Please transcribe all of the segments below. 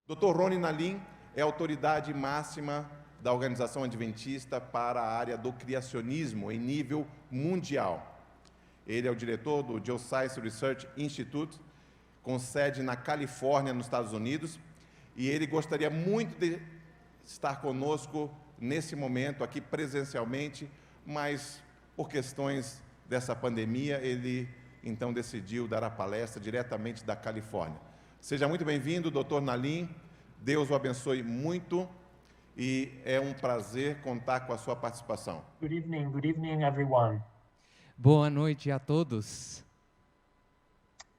Dr. Rony Nalim é a autoridade máxima da Organização Adventista para a área do criacionismo em nível mundial. Ele é o diretor do Geoscience Research Institute, com sede na Califórnia, nos Estados Unidos, e ele gostaria muito de estar conosco nesse momento aqui presencialmente, mas por questões dessa pandemia, ele então decidiu dar a palestra diretamente da Califórnia. Seja muito bem-vindo, Dr. Nalim, Deus o abençoe muito e é um prazer contar com a sua participação. Good evening everyone. Boa noite a todos.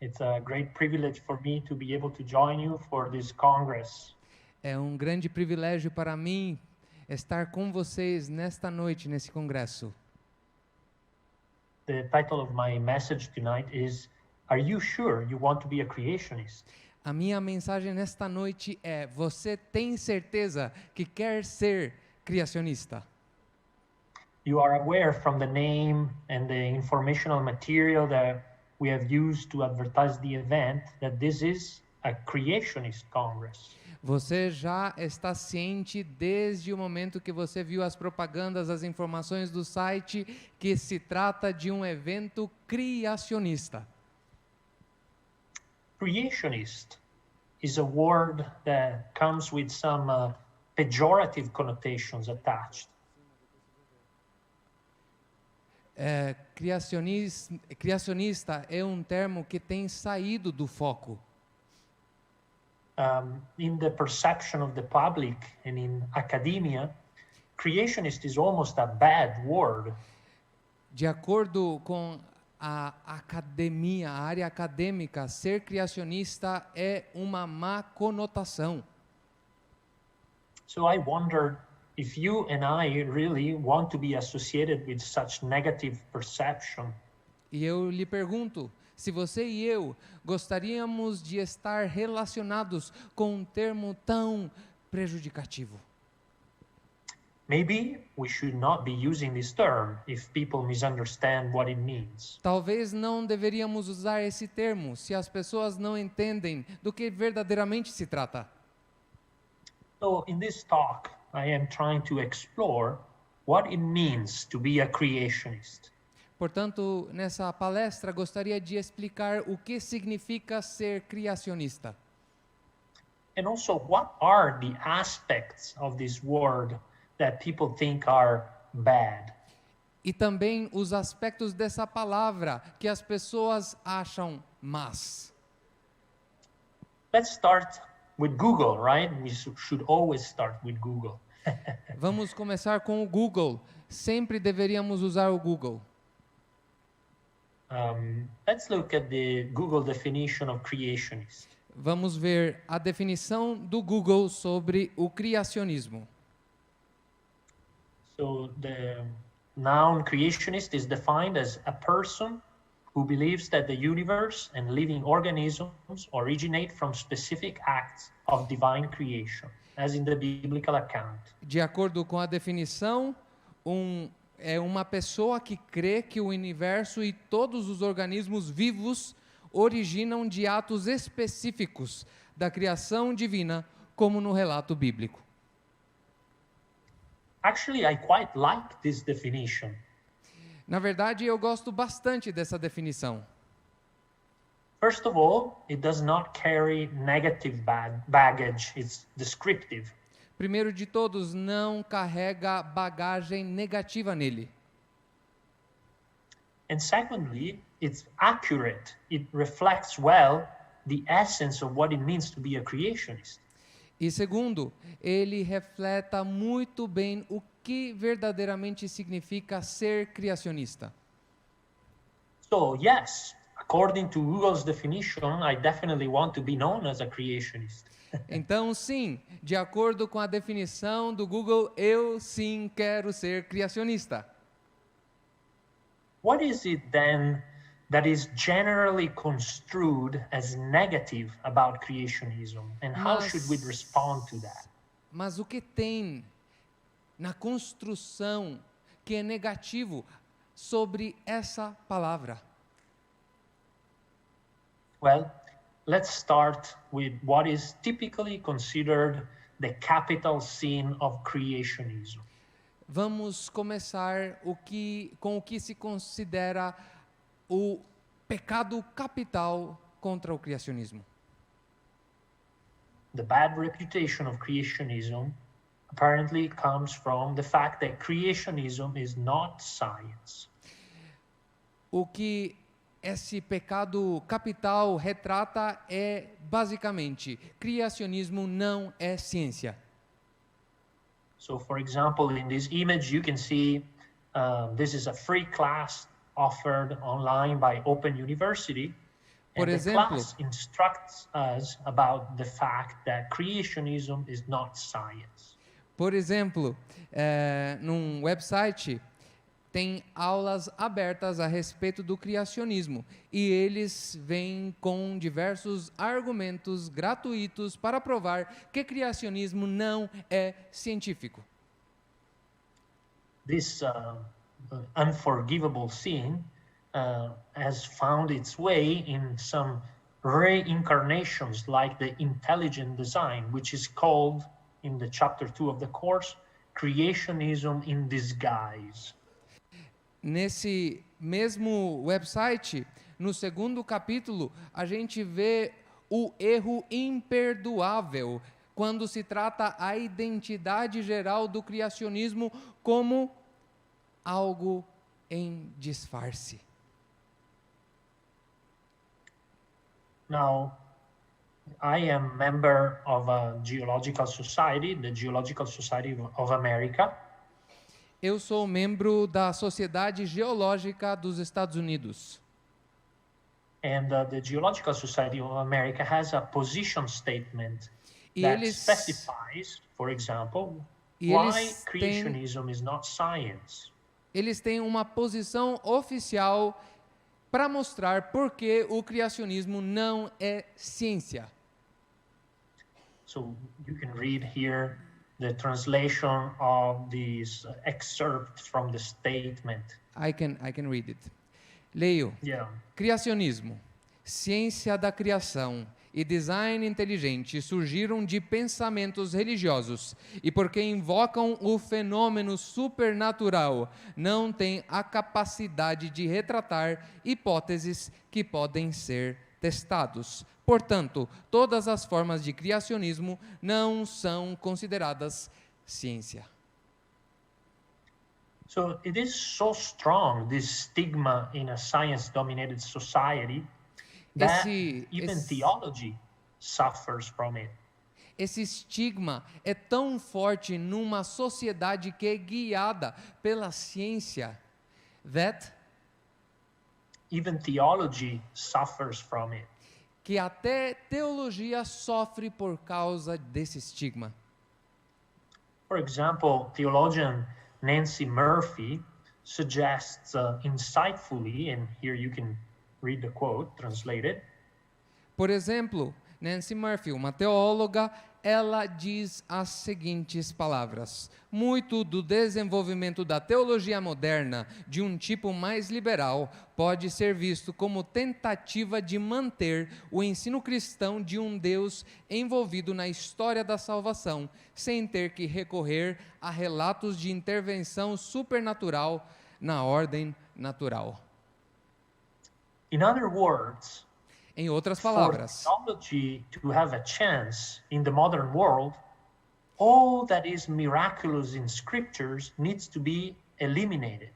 It's a great privilege for me to be able to join you for this Congress. É um grande privilégio para mim estar com vocês nesta noite, nesse congresso. The title of my message tonight is, Are you sure you want to be a creationist? A minha mensagem nesta noite é: você tem certeza que quer ser criacionista? You are aware from the name and the informational material that we have used to advertise the event that this is a creationist Congress. Você já está ciente desde o momento que você viu as propagandas, as informações do site, que se trata de um evento criacionista. Creationist is a word that comes with some pejorative connotations attached. Criacionista é um termo que tem saído do foco. In the perception of the public and in academia, creationist is almost a bad word. De acordo com a academia, a área acadêmica, ser criacionista é uma má conotação. So I wondered if you and I really want to be associated with such negative perception. E eu lhe pergunto, se você e eu gostaríamos de estar relacionados com um termo tão prejudicativo. Maybe we should not be using this term if people misunderstand what it means. Talvez não deveríamos usar esse termo se as pessoas não entendem do que verdadeiramente se trata. So in this talk, I am trying to explore what it means to be a creationist. Portanto, nessa palestra, gostaria de explicar o que significa ser criacionista. And also, what are the aspects of this word that people think are bad? E também os aspectos dessa palavra que as pessoas acham más. Let's start with Google, right? We should always start with Google. Vamos começar com o Google. Sempre deveríamos usar o Google. Let's look at the Google definition of creationist. Vamos ver a definição do Google sobre o criacionismo. So the noun creationist is defined as a person who believes that the universe and living organisms originate from specific acts of divine creation, as in the biblical account. De acordo com a definição, é uma pessoa que crê que o universo e todos os organismos vivos originam de atos específicos da criação divina, como no relato bíblico. Actually, I quite like this definition. Na verdade, eu gosto bastante dessa definição. First of all, it does not carry negative baggage. It's descriptive. Primeiro de todos, não carrega bagagem negativa nele. And secondly, it's accurate. It reflects well the essence of what it means to be a creationist. E segundo, ele reflete muito bem o que verdadeiramente significa ser criacionista. So, yes, according to Google's definition, I definitely want to be known as a creationist. Então, sim, de acordo com a definição do Google, eu sim quero ser criacionista. What is it then that is generally construed as negative about creationism, and how should we respond to that? Mas o que tem na construção que é negativo sobre essa palavra? Well, let's start with what is typically considered the capital sin of creationism. Vamos começar com o que se considera o pecado capital contra o criacionismo. The bad reputation of creationism apparently comes from the fact that creationism is not science. O que esse pecado capital retrata é, basicamente, criacionismo não é ciência. So, for example, in this image, you can see this is a free class offered online by Open University. Por And the exemplo, class instructs us about the fact that creationism is not science. Por exemplo, num website tem aulas abertas a respeito do criacionismo e eles vêm com diversos argumentos gratuitos para provar que criacionismo não é científico. This unforgivable sin has found its way in some reincarnations like the intelligent design, which is called in the chapter 2 of the course, creationism in disguise. Nesse mesmo website, no segundo capítulo, a gente vê o erro imperdoável quando se trata a identidade geral do criacionismo como algo em disfarce. Now, I am member of a geological society, the Geological Society of America. Eu sou membro da Sociedade Geológica dos Estados Unidos. And the Geological Society of America has a position statement E that eles- specifies, for example, E why eles têm- creationism is not science. Eles têm uma posição oficial para mostrar por que o criacionismo não é ciência. So you can read here the translation of this excerpt from the statement. I can read it. Leio. Yeah. Criacionismo, ciência da criação e design inteligente surgiram de pensamentos religiosos e porque invocam o fenômeno supernatural, não têm a capacidade de retratar hipóteses que podem ser testados. Portanto, todas as formas de criacionismo não são consideradas ciência. So it is so strong, this stigma in a science-dominated society, that even theology suffers from it. Esse estigma é tão forte numa sociedade que é guiada pela ciência, that Even theology suffers from it. que até teologia sofre por causa desse estigma. For example, theologian Nancy Murphy suggests insightfully, and here you can read the quote translated, Por exemplo, Nancy Murphy, uma teóloga, ela diz as seguintes palavras: muito do desenvolvimento da teologia moderna, de um tipo mais liberal, pode ser visto como tentativa de manter o ensino cristão de um Deus envolvido na história da salvação, sem ter que recorrer a relatos de intervenção supernatural na ordem natural. in other words, Em outras for palavras, theology to have a chance in the modern world, all that is miraculous in scriptures needs to be eliminated.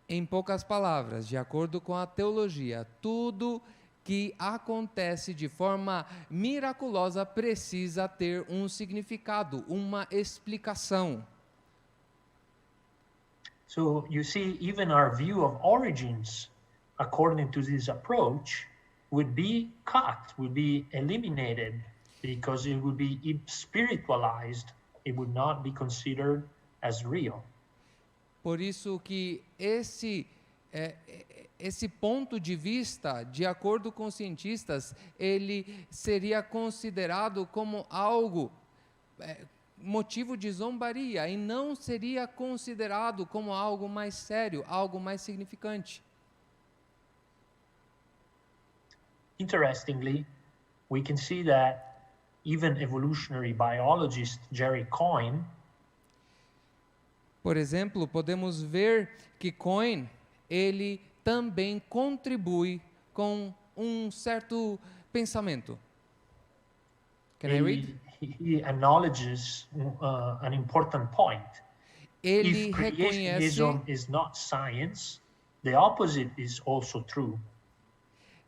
em poucas palavras, de acordo com a teologia, tudo que acontece de forma miraculosa precisa ter um significado, uma explicação. So you see, even our view of origins, according to this approach, would be cut, would be eliminated, because it would be spiritualized. It would not be considered as real. Por isso que esse ponto de vista, de acordo com cientistas, ele seria considerado como algo motivo de zombaria e não seria considerado como algo mais sério, algo mais significante. Interestingly, we can see that even evolutionary biologist Jerry Coyne Por exemplo, podemos ver que Cohen, ele também contribui com um certo pensamento. Can I read? he acknowledges an important point. Ele If reconhece, creationism is not science, the opposite is also true.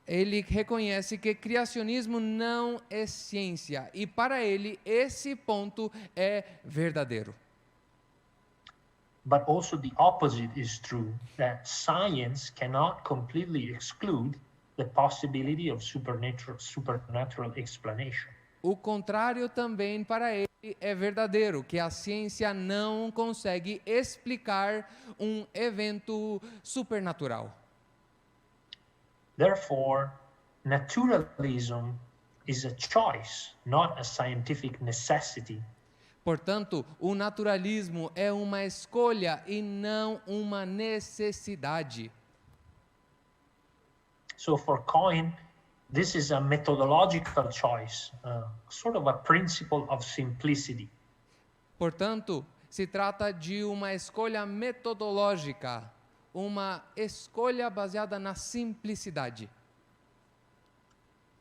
ele reconhece que criacionismo não é ciência e para ele esse ponto é verdadeiro. But also the opposite is true, that science cannot completely exclude the possibility of supernatural explanation. O contrário também para ele é verdadeiro, que a ciência não consegue explicar um evento supernatural. Therefore, naturalism is a choice, not a scientific necessity. Portanto, o naturalismo é uma escolha e não uma necessidade. So for Coyne, this is a methodological choice, sort of a principle of simplicity. Portanto, se trata de uma escolha metodológica, uma escolha baseada na simplicidade.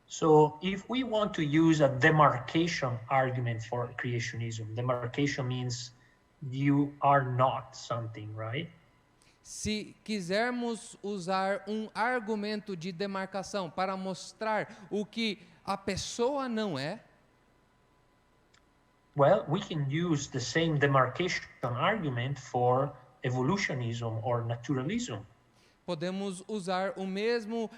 So if we want to use a demarcation argument for creationism, demarcation means you are not something, right? Se quisermos usar um argumento de demarcação para mostrar o que a pessoa não é, well, we can use the same demarcation argument for evolutionism or naturalism. podemos usar o mesmo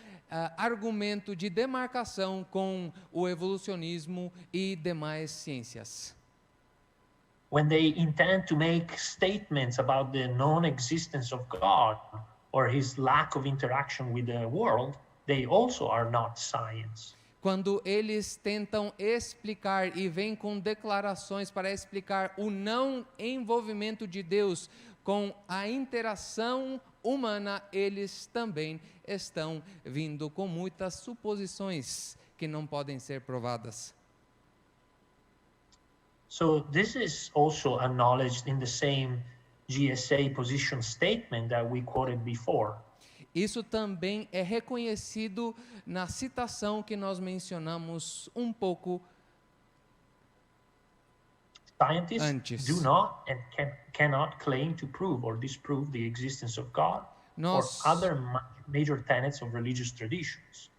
argumento de demarcação com o evolucionismo e demais ciências. When they intend to make statements about the non-existence of God or his lack of interaction with the world, they also are not science. Quando eles tentam explicar e vêm com declarações para explicar o não envolvimento de Deus com a interação humana, eles também estão vindo com muitas suposições que não podem ser provadas. So this is also acknowledged in the same GSA position statement that we quoted before. Isso também é reconhecido na citação que nós mencionamos um pouco Scientists antes. do not and cannot claim to prove or disprove the existence of God or other major tenets of religious traditions.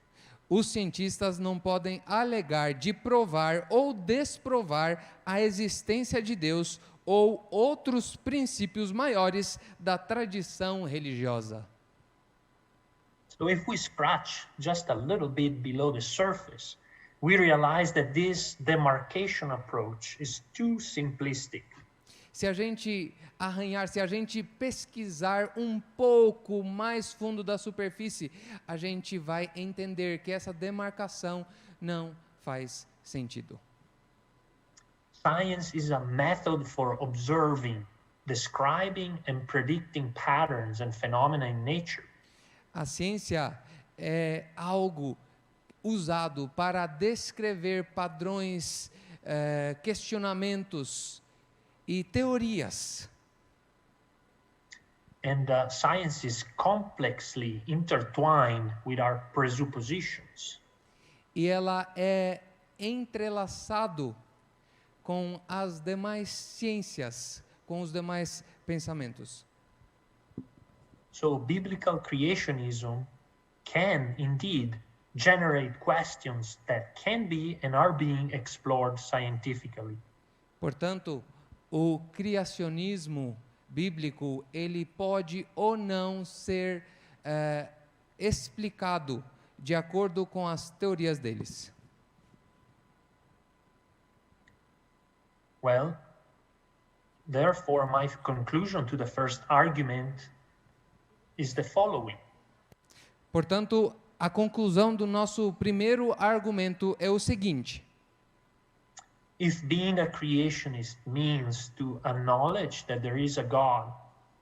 Os cientistas não podem alegar de provar ou desprovar a existência de Deus ou outros princípios maiores da tradição religiosa. So if we scratch just a little bit below the surface, we realize that this demarcation approach is too simplistic. Se a gente arranhar, se a gente pesquisar um pouco mais fundo da superfície, a gente vai entender que essa demarcação não faz sentido. Science is a method for observing, describing and predicting patterns and phenomena in nature. A ciência é algo usado para descrever padrões, questionamentos e teorias. And science is complexly intertwined with our presuppositions. E ela é entrelaçado com as demais ciências, com os demais pensamentos. So biblical creationism can indeed generate questions that can be and are being explored scientifically. Portanto, o criacionismo bíblico, ele pode ou não ser explicado de acordo com as teorias deles. Well, therefore, my conclusion to the first argument is the following. Portanto, a conclusão do nosso primeiro argumento é o seguinte: If being a creationist means to acknowledge that there is a God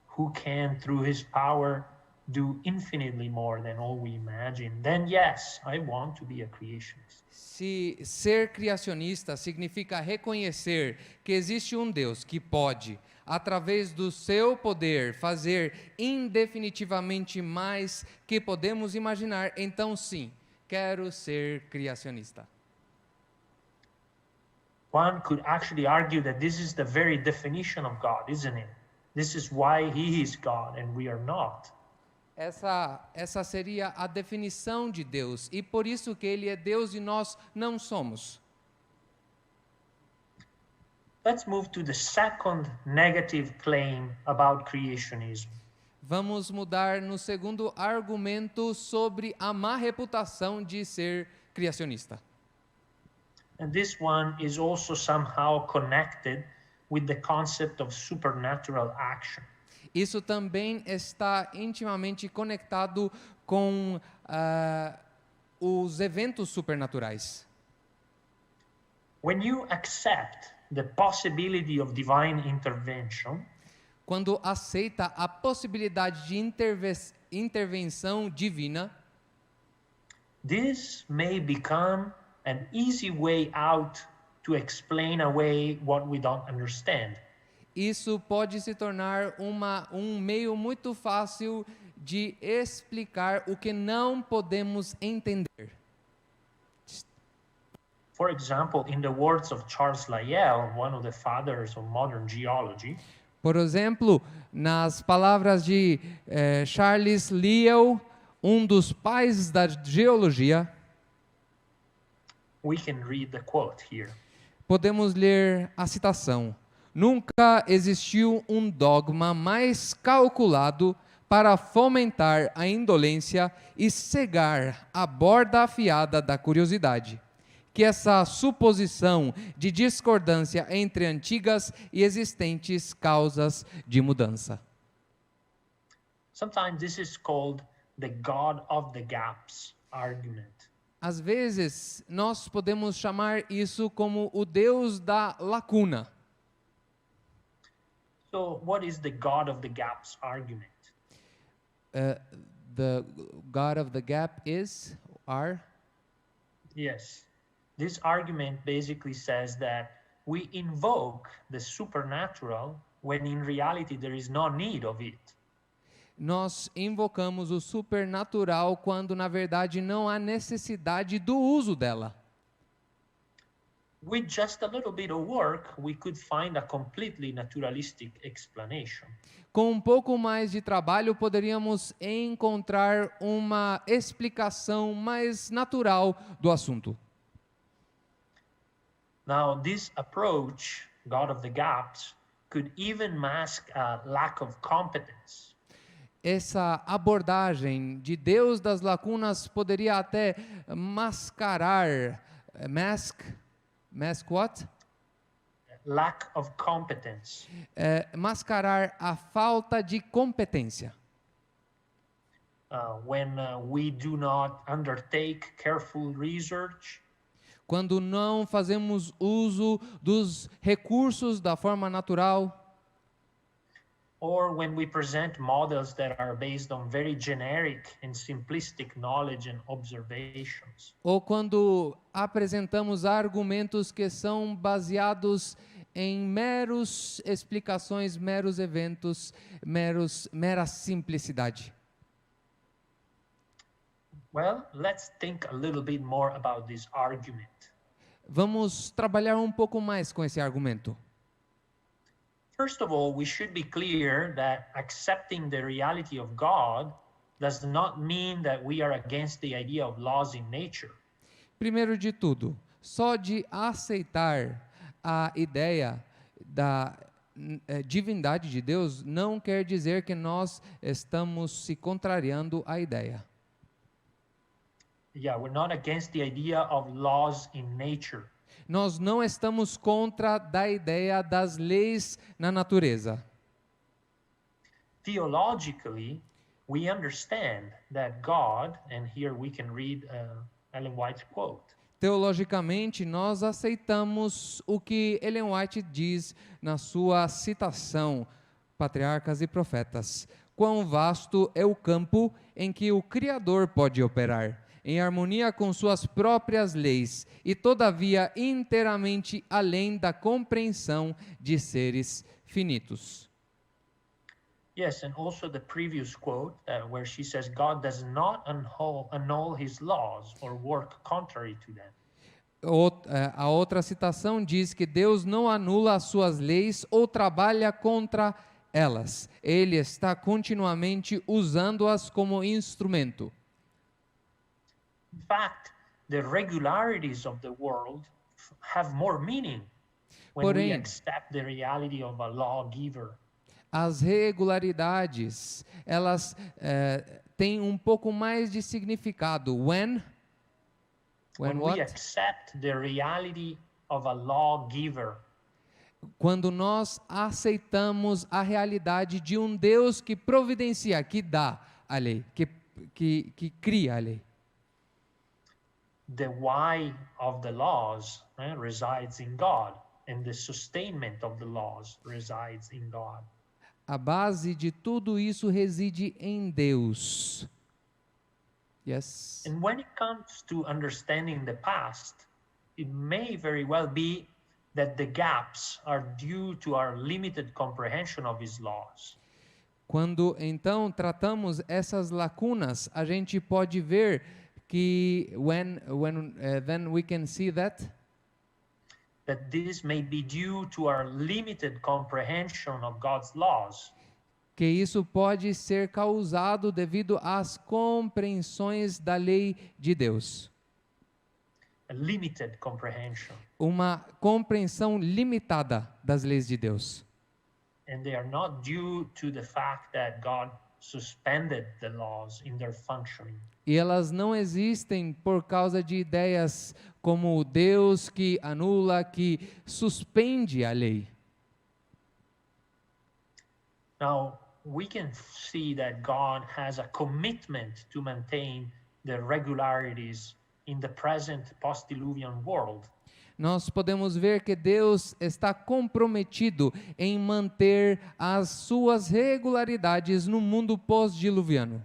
who can, through his power, do infinitely more than all we imagine, then yes, I want to be a creationist. Se ser criacionista significa reconhecer que existe um Deus que pode, através do seu poder, fazer indefinitivamente mais que podemos imaginar, então sim, quero ser criacionista. One could actually argue that this is the very definition of God, isn't it? This is why he is God and we are not. Essa seria a definição de Deus, e por isso que ele é Deus e nós não somos. Let's move to the second negative claim about creationism. Vamos mudar no segundo argumento sobre a má reputação de ser criacionista. And this one is also somehow connected with the concept of supernatural action. Isso também está intimamente conectado com os eventos supernaturais. When you accept the possibility of divine intervention, Quando aceita a possibilidade de intervenção divina, this may become an easy way out to explain away what we don't understand. isso pode se tornar um meio muito fácil de explicar o que não podemos entender. For example, in the words of Charles Lyell, one of the fathers of modern geology, Por exemplo, nas palavras de Charles Lyell, um dos pais da geologia, we can read the quote here. podemos ler a citação: "Nunca existiu um dogma mais calculado para fomentar a indolência e cegar a borda afiada da curiosidade, que essa suposição de discordância entre antigas e existentes causas de mudança." Sometimes this is called the God of the gaps argument. Às vezes, nós podemos chamar isso como o Deus da lacuna. So, what is the God of the gaps argument? The God of the gap is our. Yes. This argument basically says that we invoke the supernatural when in reality there is no need of it. Nós invocamos o supernatural quando na verdade não há necessidade do uso dela. With just a little bit of work, we could find a completely naturalistic explanation. Com um pouco mais de trabalho, poderíamos encontrar uma explicação mais natural do assunto. Now, this approach, God of the gaps, could even mask a lack of competence. Essa abordagem de Deus das lacunas poderia até mascarar, mask what? Lack of competence. Mascarar a falta de competência. When we do not undertake careful research, Quando não fazemos uso dos recursos da forma natural, or when we present models that are based on very generic and simplistic knowledge and observations. ou quando apresentamos argumentos que são baseados em meros explicações, meros eventos, mera simplicidade. Well, let's think a little bit more about this argument. Vamos trabalhar um pouco mais com esse argumento. First of all, we should be clear that accepting the reality of God does not mean that we are against the idea of laws in nature. Primeiro de tudo, só de aceitar a ideia da divindade de Deus não quer dizer que nós estamos se contrariando à ideia. Yeah, we're not against the idea of laws in nature. Nós não estamos contra da ideia das leis na natureza. Theologically, we understand that God, and here we can read Ellen White's quote. Teologicamente, nós aceitamos o que Ellen White diz na sua citação, Patriarcas e Profetas, quão vasto é o campo em que o Criador pode operar, em harmonia com suas próprias leis, e todavia inteiramente além da compreensão de seres finitos. Yes, and also the previous quote where she says, God does not annul his laws or work contrary to them. A outra citação diz que Deus não anula as suas leis ou trabalha contra elas. Ele está continuamente usando-as como instrumento. In fact, the regularities of the world have more meaning when we Porém, accept the reality of a lawgiver. as regularidades, elas têm um pouco mais de significado. When When what? we accept the reality of a lawgiver. Quando nós aceitamos a realidade de um Deus que providencia, que dá a lei, que cria a lei. The why of the laws resides in God, and the sustainment of the laws resides in God. A base de tudo isso reside em Deus. Yes. And when it comes to understanding the past, it may very well be that the gaps are due to our limited comprehension of his laws. Quando então tratamos essas lacunas, a gente pode ver que then we can see that this may be due to our limited comprehension of God's laws. Que isso pode ser causado devido às compreensões da lei de Deus. A limited comprehension. Uma compreensão limitada das leis de Deus. And they are not due to the fact that God suspended the laws in their functioning. E elas não existem por causa de ideias como Deus que anula, que suspende a lei. Now, we can see that God has a commitment to maintain the regularities in the present post-diluvian world. Nós podemos ver que Deus está comprometido em manter as suas regularidades no mundo pós-diluviano.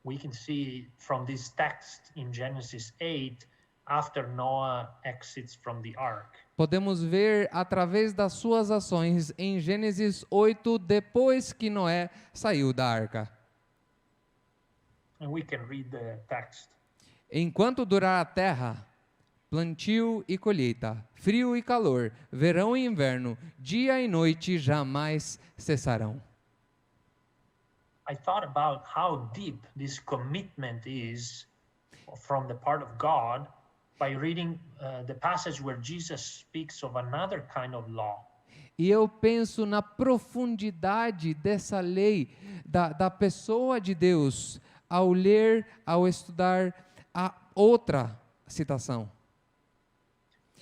We can see from this text in Genesis 8, after Noah exits from the ark. Podemos ver através das suas ações em Gênesis 8, depois que Noé saiu da arca. And we can read the text. Enquanto durar a terra, plantio e colheita, frio e calor, verão e inverno, dia e noite jamais cessarão. I thought about how deep this commitment is from the part of God by reading the passage where Jesus speaks of another kind of law. E eu penso na profundidade dessa lei, da pessoa de Deus, ao ler, ao estudar a outra citação.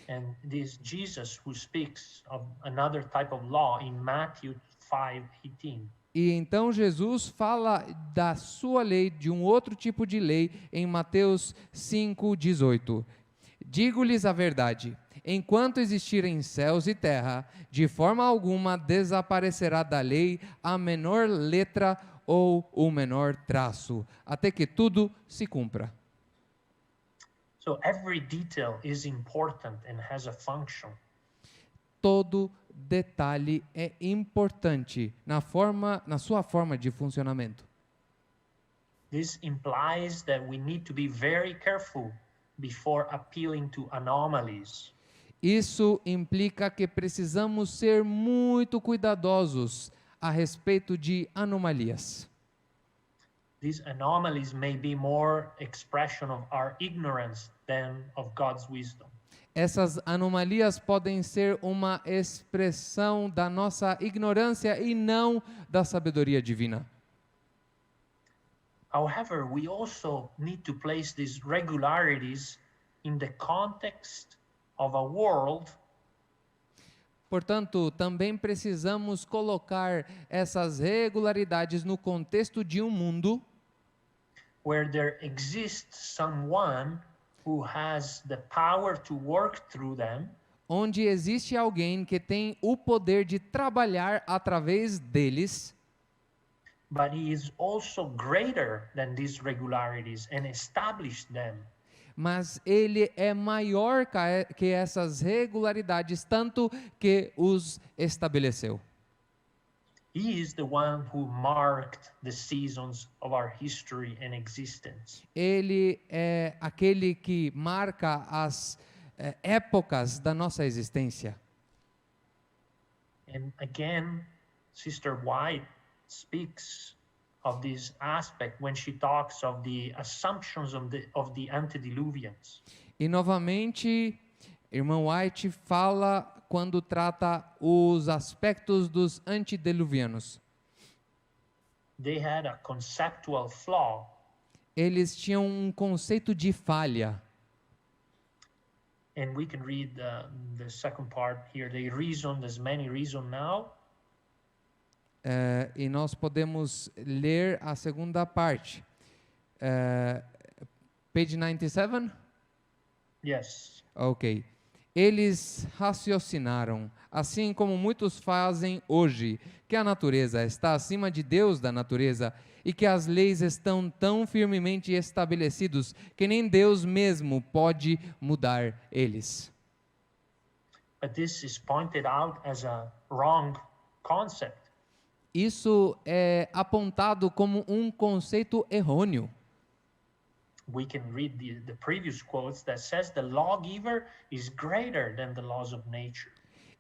And this Jesus who speaks of another type of law in Matthew 5:18. E então Jesus fala da sua lei, de um outro tipo de lei, em Mateus 5:18. Digo-lhes a verdade, enquanto existirem céus e terra, de forma alguma desaparecerá da lei a menor letra ou o menor traço, até que tudo se cumpra. So every detail is important and has a function. Todo detalhe é importante na sua forma de funcionamento. This implies that we need to be very careful before appealing to anomalies. Isso implica que precisamos ser muito cuidadosos a respeito de anomalias. These anomalies may be more expression of our ignorance than of God's wisdom. Essas anomalias podem ser uma expressão da nossa ignorância e não da sabedoria divina. However, we also need to place these regularities in the context of a world Portanto, também precisamos colocar essas regularidades no contexto de um mundo where there exists someone who has the power to work through them, onde existe alguém que tem o poder de trabalhar através deles, but he is also greater than these regularities and established them. Mas ele é maior que essas regularidades, tanto que os estabeleceu. He is the one who marked the seasons of our history and existence. Ele é aquele que marca as épocas da nossa existência. And again, Sister White speaks of this aspect when she talks of the assumptions of the antediluvians. E novamente, irmã White fala quando trata os aspectos dos antediluvianos. They had a conceptual flaw. Eles tinham um conceito de falha. And we can read the second part here. They reasoned as many reason now. E nós podemos ler a segunda parte. Page 97? Yes. Ok. Eles raciocinaram, assim como muitos fazem hoje, que a natureza está acima de Deus da natureza e que as leis estão tão firmemente estabelecidos que nem Deus mesmo pode mudar eles. But this is pointed out as a wrong concept. Isso é apontado como um conceito errôneo. We can read the previous quotes that says the lawgiver is greater than the laws of nature.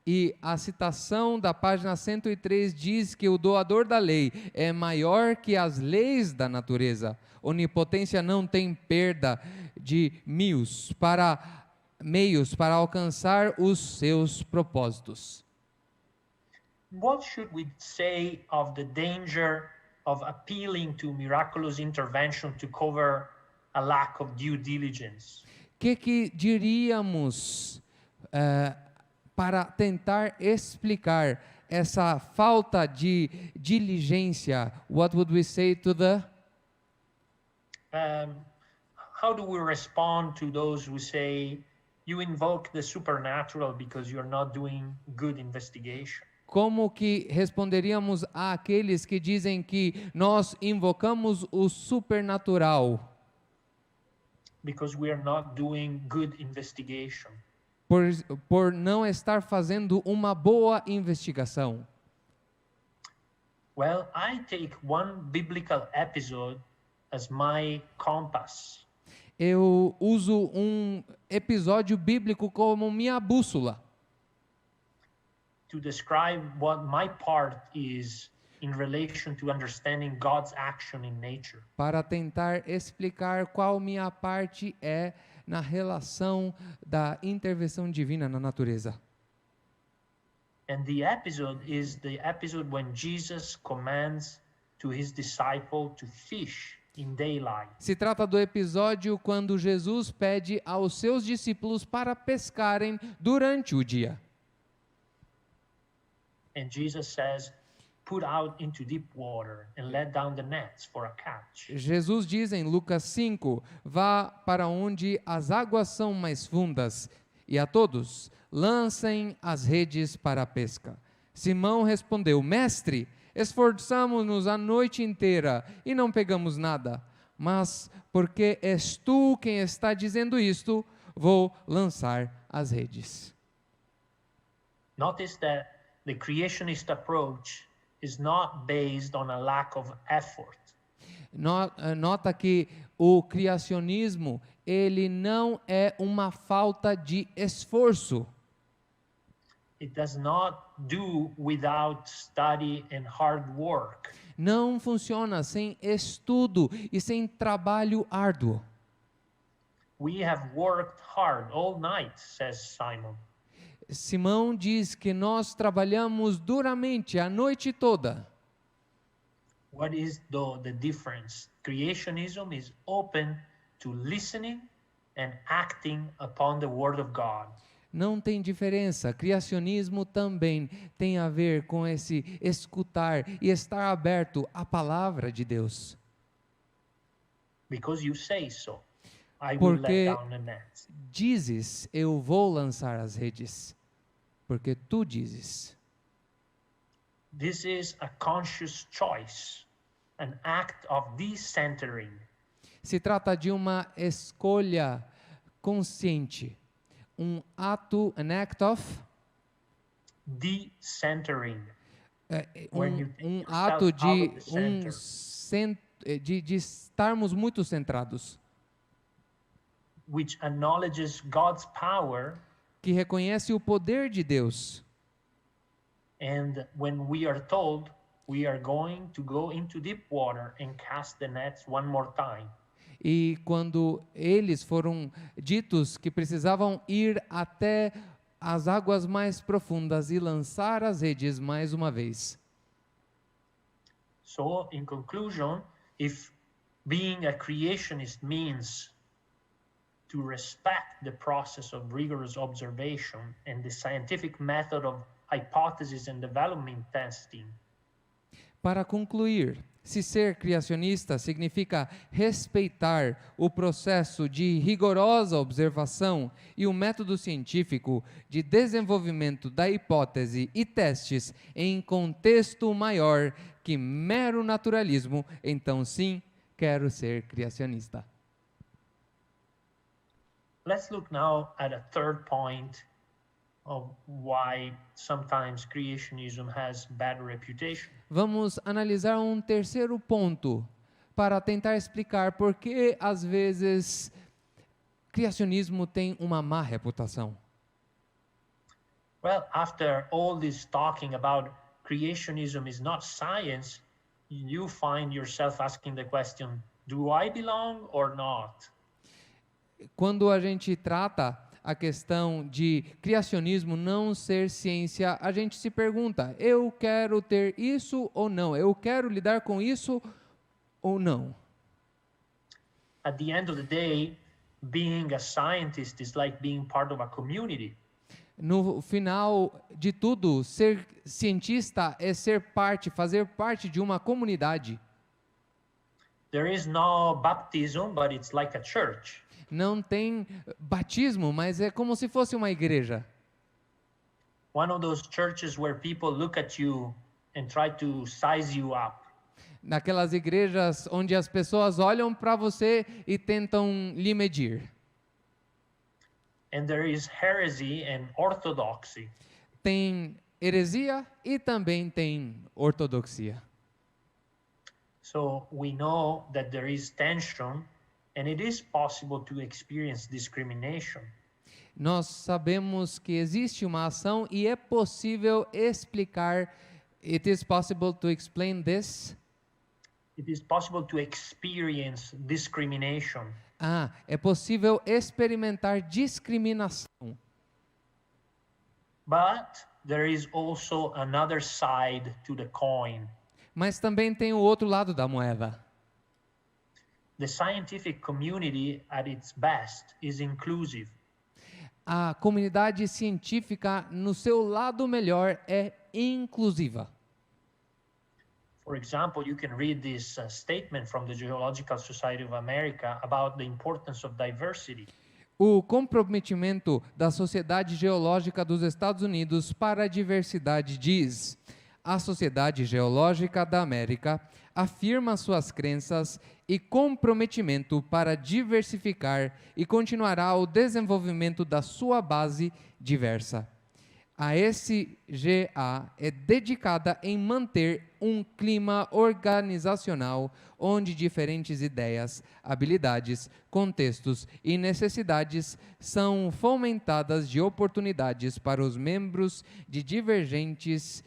E a citação da página 103 diz que o doador da lei é maior que as leis da natureza. Onipotência não tem perda de meios para alcançar os seus propósitos. What should we say of the danger of appealing to miraculous intervention to cover a lack of due diligence? Que diríamos para tentar explicar essa falta de diligência? What would we say to the... How do we respond to those who say you invoke the supernatural because you're not doing good investigation? Como que responderíamos àqueles que dizem que nós invocamos o supernatural? Because we are not doing good investigation. Por não estar fazendo uma boa investigação. Well, I take one biblical episode as my compass. Eu uso um episódio bíblico como minha bússola. To describe what my part is in relation to understanding God's action in nature. Para tentar explicar qual minha parte é na relação da intervenção divina na natureza. And the episode is the episode when Jesus commands to his disciple to fish in daylight. Se trata do episódio quando Jesus pede aos seus discípulos para pescarem durante o dia. And Jesus says, put out into deep water and let down the nets for a catch. Jesus diz em Lucas 5, vá para onde as águas são mais fundas, e a todos lancem as redes para a pesca. Simão respondeu, mestre, esforçamo-nos a noite inteira e não pegamos nada, mas porque és tu quem está dizendo isto, vou lançar as redes. Notice that the creationist approach is not based on a lack of effort. Nota que o criacionismo, ele não é uma falta de esforço. It does not do without study and hard work. Não funciona sem estudo e sem trabalho árduo. We have worked hard all night, says Simon. Simão diz que nós trabalhamos duramente a noite toda. What is the difference? Creationism is open to listening and acting upon the word of God. Não tem diferença. Criacionismo também tem a ver com esse escutar e estar aberto à palavra de Deus. Because you say so, I will let down the net. Dizes, eu vou lançar as redes. Porque tu dizes. This is a conscious choice. an act of decentering. Se trata de uma escolha consciente, um ato, an act of, Decentering. um, When you take um yourself ato out de, of the center. de estarmos muito centrados, Which acknowledges God's power, que reconhece o poder de Deus. and when we are told we are going to go into deep water and cast the nets one more time. E quando eles foram ditos que precisavam ir até as águas mais profundas e lançar as redes mais uma vez. So, in conclusion, if being a creationist means to respect the process of rigorous observation and the scientific method of hypothesis and development testing, Para concluir, se ser criacionista significa respeitar o processo de rigorosa observação e o método científico de desenvolvimento da hipótese e testes em contexto maior que mero naturalismo, então sim, quero ser criacionista. let's look now at a third point of why sometimes creationism has bad reputation. Vamos analisar um terceiro ponto para tentar explicar por que às vezes criacionismo tem uma má reputação. Well, after all this talking about creationism is not science, you find yourself asking the question, do I belong or not? Quando a gente trata a questão de criacionismo não ser ciência, a gente se pergunta: eu quero ter isso ou não? Eu quero lidar com isso ou não? At the end of the day, being a scientist is like being part of a community. No final de tudo, ser cientista é ser parte, fazer parte de uma comunidade. There is no baptism, but it's like a church. Não tem batismo, mas é como se fosse uma igreja. One of those churches where people look at you and try to size you up. Naquelas igrejas onde as pessoas olham para você e tentam lhe medir. And there is heresy and orthodoxy. Tem heresia e também tem ortodoxia. So we know that there is tension, and it is possible to experience discrimination. Nós sabemos que existe uma ação e é possível explicar. It is possible to explain this. It is possible to experience discrimination. É possível experimentar discriminação. But there is also another side to the coin. Mas também tem o outro lado da moeda. The scientific community, at its best, is inclusive. A comunidade científica, no seu lado melhor, é inclusiva. For example, you can read this statement from the Geological Society of America about the importance of diversity. O comprometimento da Sociedade Geológica dos Estados Unidos para a diversidade diz: a Sociedade Geológica da América afirma suas crenças e comprometimento para diversificar e continuará o desenvolvimento da sua base diversa. A SGA é dedicada em manter um clima organizacional onde diferentes ideias, habilidades, contextos e necessidades são fomentadas de oportunidades para os membros de divergentes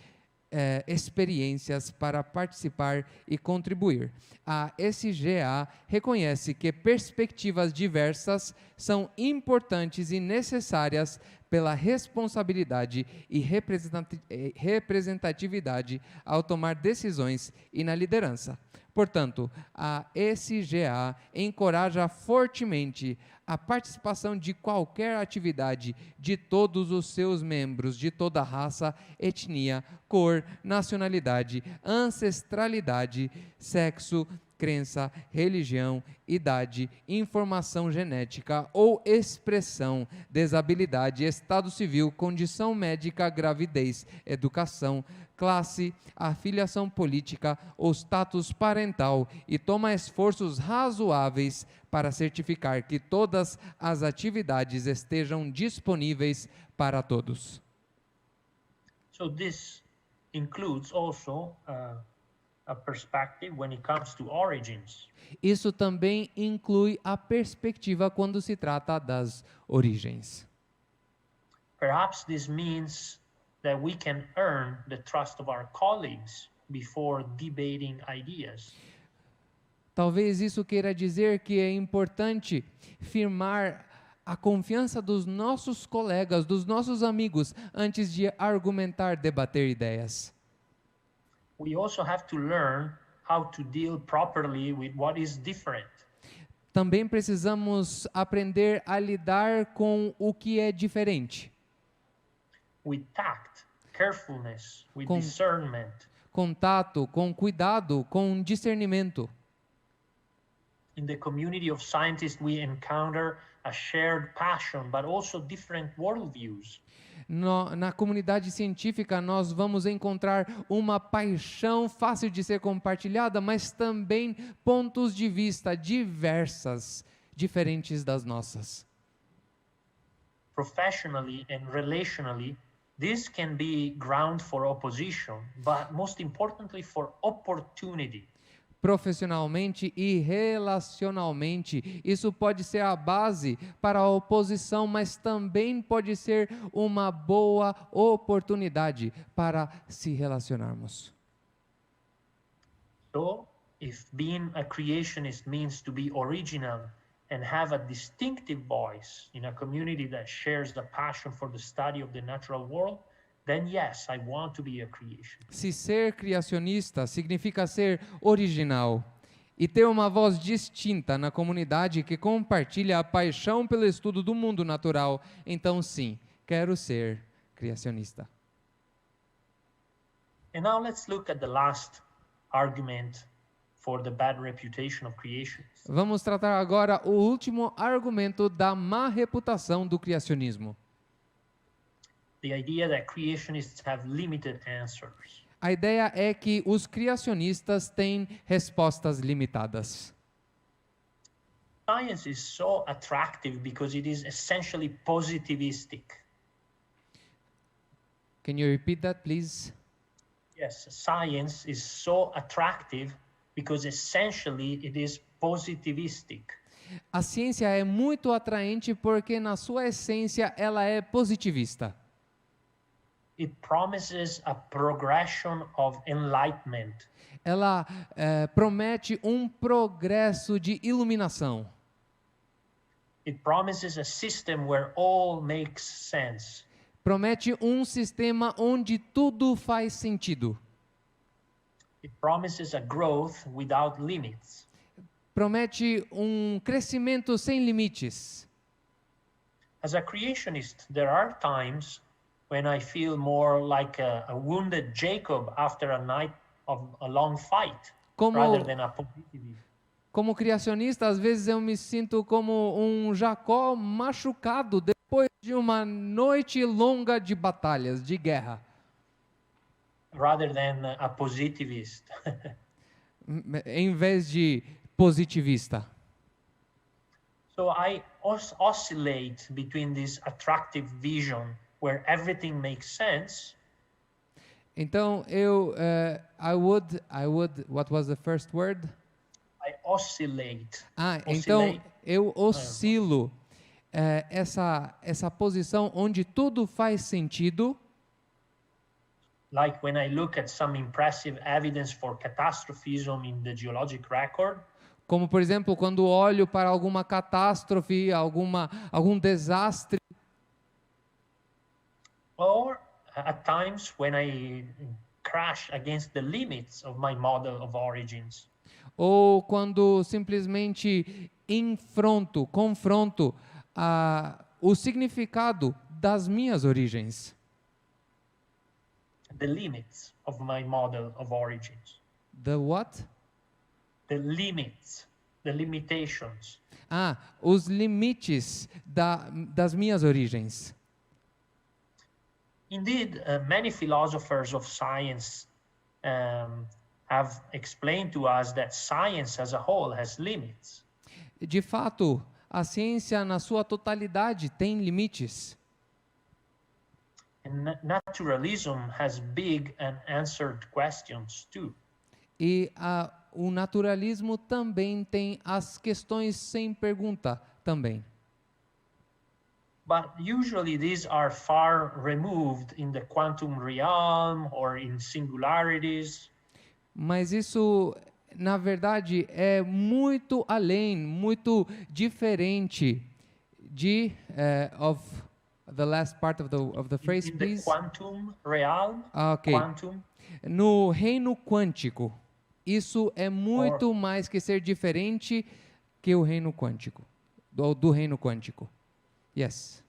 experiências para participar e contribuir. A SGA reconhece que perspectivas diversas são importantes e necessárias pela responsabilidade e representatividade ao tomar decisões e na liderança. Portanto, a SGA encoraja fortemente a participação de qualquer atividade de todos os seus membros, de toda raça, etnia, cor, nacionalidade, ancestralidade, sexo crença, religião, idade, informação genética ou expressão, desabilidade, estado civil, condição médica, gravidez, educação, classe, afiliação política ou status parental e toma esforços razoáveis para certificar que todas as atividades estejam disponíveis para todos. So this includes also a perspective when it comes to origins. Isso também inclui a perspectiva quando se trata das origens. Perhaps this means that we can earn the trust of our colleagues before debating ideas. Talvez isso queira dizer que é importante firmar a confiança dos nossos colegas, dos nossos amigos, antes de argumentar, debater ideias. We also have to learn how to deal properly with what is different. Também precisamos aprender a lidar com o que é diferente. With tact, carefulness, with Com- discernment. Contato, com cuidado, com discernimento. In the community of scientists, we encounter a shared passion, but also different worldviews. Na comunidade científica, nós vamos encontrar uma paixão fácil de ser compartilhada, mas também pontos de vista diversas, diferentes das nossas. Professionally and relationally, this can be ground for opposition, but most importantly for opportunity. Profissionalmente e relacionalmente, isso pode ser a base para a oposição, mas também pode ser uma boa oportunidade para se relacionarmos. So, if being a creationist means to be original and have a distinctive voice in a community that shares the passion for the study of the natural world, then yes, I want to be a creationist. Se ser criacionista significa ser original e ter uma voz distinta na comunidade que compartilha a paixão pelo estudo do mundo natural, então sim, quero ser criacionista. And now let's look at the last argument for the bad reputation of creationists. Vamos tratar agora o último argumento da má reputação do criacionismo. The idea that creationists have limited answers. A ideia é que os criacionistas têm respostas limitadas. Science is so attractive because it is essentially positivistic. Can you repeat that, please? Yes, science is so attractive because essentially it is positivistic. A ciência é muito atraente porque, na sua essência, ela é positivista. It promises a progression of enlightenment. Ela promete um progresso de iluminação. It promises a system where all makes sense. Promete um sistema onde tudo faz sentido. It promises a growth without limits. Promete um crescimento sem limites. As a creationist, there are times when I feel more like a wounded Jacob after a night of a long fight, rather than a positivist. Como criacionista, às vezes eu me sinto como um Jacó machucado depois de uma noite longa de batalhas, de guerra. Rather than a positivist. Em vez de positivista. So I oscillate between this attractive vision where everything makes sense. Então what was the first word? I oscillate. Então eu oscilo essa posição onde tudo faz sentido. Like when I look at some impressive evidence for catastrophism in the geologic record. Como, por exemplo, quando olho para alguma catástrofe, algum desastre. Or at times when I crash against the limits of my model of origins. Ou quando simplesmente confronto o significado das minhas origens. The limits of my model of origins. The what? the limits, the limitations. Os limites das minhas origens. Indeed, many philosophers of science have explained to us that science as a whole has limits. De fato, a ciência na sua totalidade tem limites. And naturalism has big unanswered questions too. E o naturalismo também tem as questões sem pergunta também. But usually these are far removed in the quantum realm or in singularities. Mas isso, na verdade, é muito além, muito diferente de of the last part of the phrase, In the please. quantum realm, Ok. quantum, No reino quântico, isso é muito mais que ser diferente que o reino quântico, do reino quântico. Yes.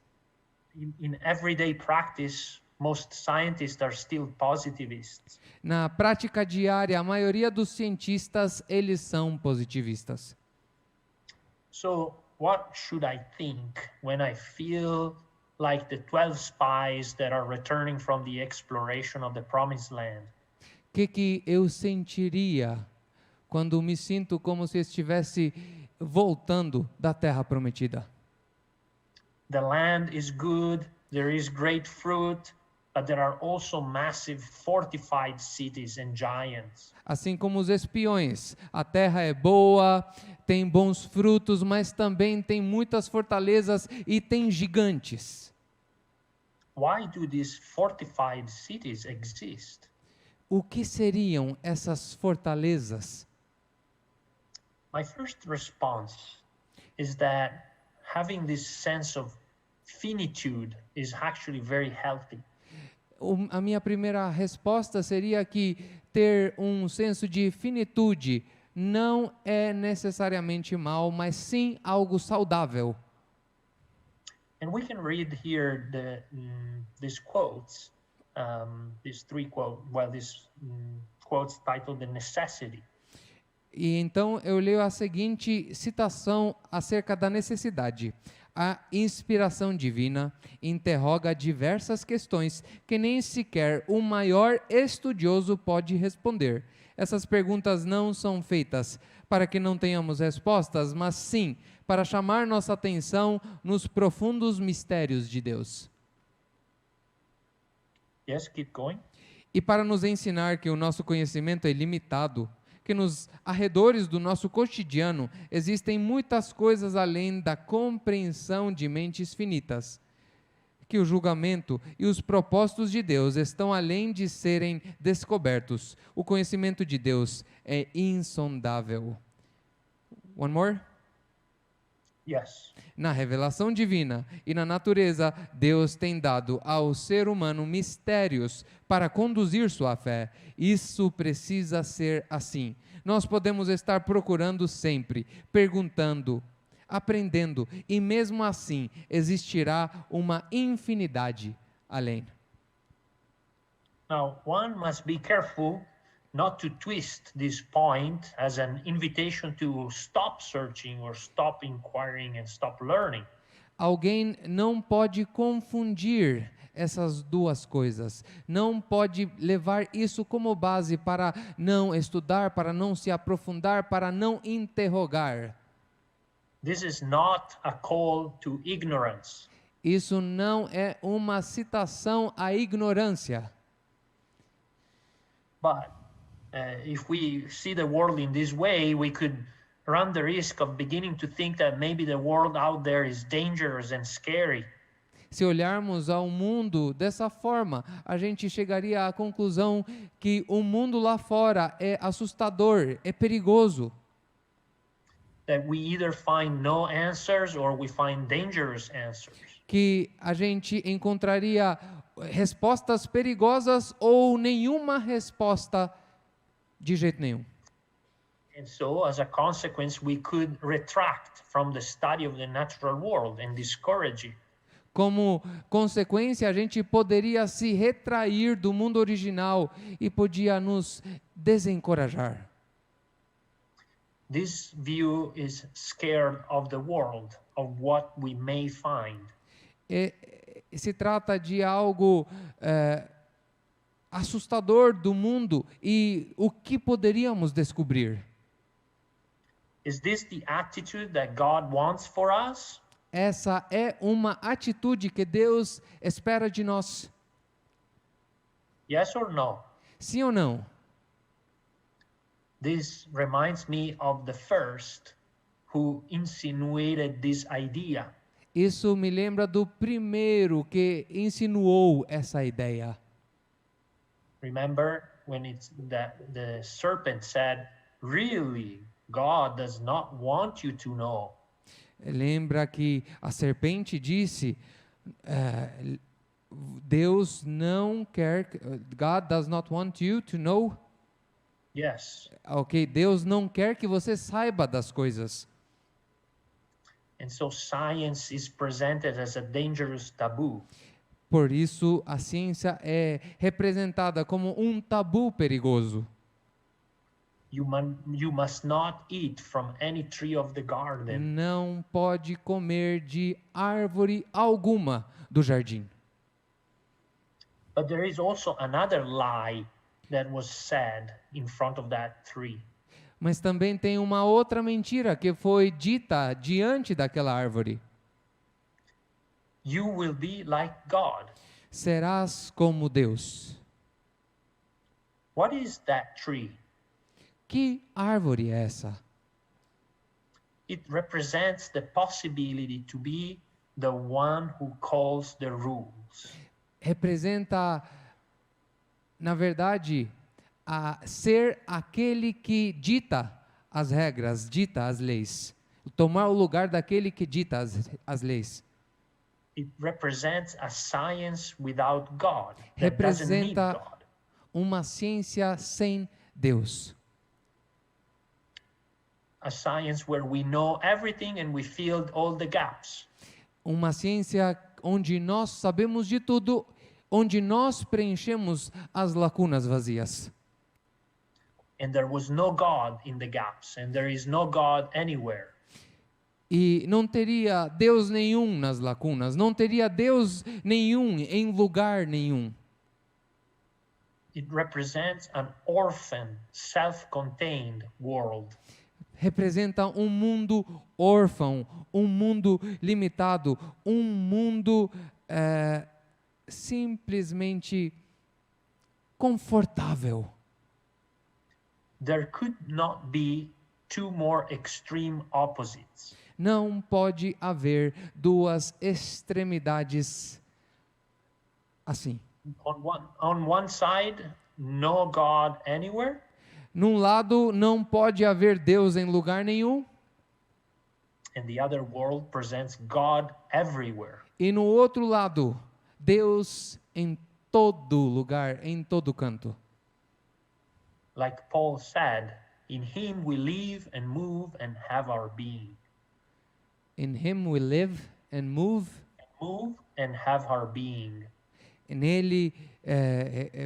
in everyday practice, most scientists are still positivists. Na prática diária, a maioria dos cientistas, eles são positivistas. So what should I think when I feel like the 12 spies that are returning from the exploration of the promised land? O que eu sentiria quando me sinto como se estivesse voltando da Terra Prometida? The land is good, there is great fruit, but there are also massive fortified cities and giants. Assim como os espiões, a terra é boa, tem bons frutos, mas também tem muitas fortalezas e tem gigantes. Why do these fortified cities exist? O que seriam essas fortalezas? My first response is that having this sense of finitude is actually very healthy. A minha primeira resposta seria que ter um senso de finitude não é necessariamente mal, mas sim algo saudável. And we can read here these quotes, these three quotes, quotes titled The Necessity. E então eu leio a seguinte citação acerca da necessidade. A inspiração divina interroga diversas questões que nem sequer o maior estudioso pode responder. Essas perguntas não são feitas para que não tenhamos respostas, mas sim para chamar nossa atenção nos profundos mistérios de Deus. Yes, keep going. E para nos ensinar que o nosso conhecimento é limitado, que nos arredores do nosso cotidiano existem muitas coisas além da compreensão de mentes finitas, que o julgamento e os propósitos de Deus estão além de serem descobertos. O conhecimento de Deus é insondável. One more? Yes. Na revelação divina e na natureza, Deus tem dado ao ser humano mistérios para conduzir sua fé. Isso precisa ser assim. Nós podemos estar procurando sempre, perguntando, aprendendo, e mesmo assim existirá uma infinidade além. Now, one must be careful not to twist this point as an invitation to stop searching or stop inquiring and stop learning. Alguém não pode confundir essas duas coisas. Não pode levar isso como base para não estudar, para não se aprofundar, para não interrogar. This is not a call to ignorance. Isso não é uma citação à ignorância. But if we see the world in this way, we could run the risk of beginning to think that maybe the world out there is dangerous and scary. Se olharmos ao mundo dessa forma, a gente chegaria à conclusão que o mundo lá fora é assustador, é perigoso. That we either find no answers or we find dangerous answers. Que a gente encontraria respostas perigosas ou nenhuma resposta de jeito nenhum. And so, as a consequence, we could retract from the study of the natural world and discourage it. Como consequência, a gente poderia se retrair do mundo original e podia nos desencorajar. This view is scared of the world, of what we may find. Se trata de algo assustador do mundo e o que poderíamos descobrir. Is this the attitude that God wants for us? Essa é uma atitude que Deus espera de nós. Yes or no? Sim ou não? This reminds me of the first who insinuated this idea. Isso me lembra do primeiro que insinuou essa ideia. Remember when it's that the serpent said, "Really, God does not want you to know." Lembra que a serpente disse, Deus não quer, God does not want you to know. Yes. Ok, Deus não quer que você saiba das coisas. And so science is presented as a dangerous taboo. Por isso, a ciência é representada como um tabu perigoso. You must not eat from any tree of the garden. Não pode comer de árvore alguma do jardim. But there is also another lie that was said in front of that tree. Mas também tem uma outra mentira que foi dita diante daquela árvore. You will be like God. Serás como Deus. What is that tree? Que árvore é essa? It represents the possibility to be the one who calls the rules. Representa, na verdade, a ser aquele que dita as regras, dita as leis. Tomar o lugar daquele que dita as leis. It represents a science without God. That doesn't need Representa God. uma ciência sem Deus. A science where we know everything and we filled all the gaps. Uma ciência onde nós sabemos de tudo, onde nós preenchemos as lacunas vazias. And there was no God in the gaps, and there is no God anywhere. E não teria Deus nenhum nas lacunas, não teria Deus nenhum em lugar nenhum. It represents an orphan, self-contained world. Representa um mundo órfão, um mundo limitado, um mundo simplesmente confortável. There could not be two more extreme opposites. Não pode haver duas extremidades assim. On one side, no God anywhere. Num lado, não pode haver Deus em lugar nenhum. And the other world presents God everywhere. E no outro lado, Deus em todo lugar, em todo canto. Like Paul said, in him we live and move and have our being. In Him we live and move. Move and have our being. Nele